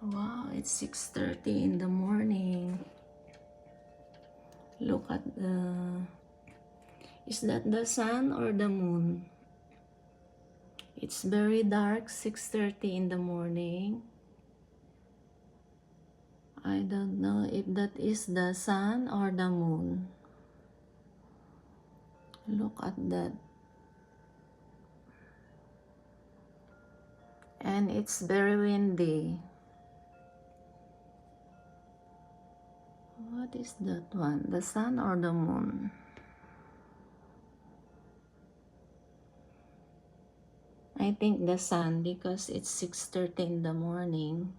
Wow, it's 6:30 in the morning. Look at the... Is that the sun or the moon? It's very dark, 6:30 in the morning. I don't know if that is the sun or the moon. Look at that. And it's very windy. What is that one? The sun or the moon? I think the sun, because it's 6:30 in the morning.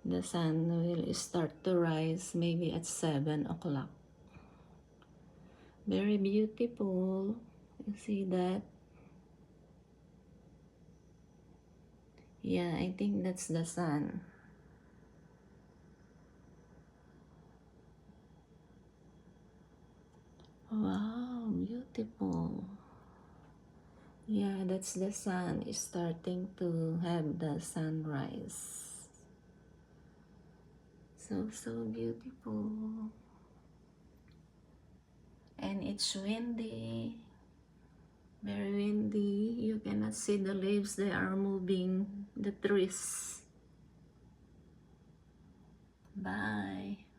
The sun will start to rise maybe at 7 o'clock. Very beautiful. You see that? Yeah, I think that's the sun. Wow, beautiful. Yeah, that's the sun is starting to have the sunrise. So beautiful. And it's windy. Very windy. You cannot see the leaves. They are moving. The trees. Bye.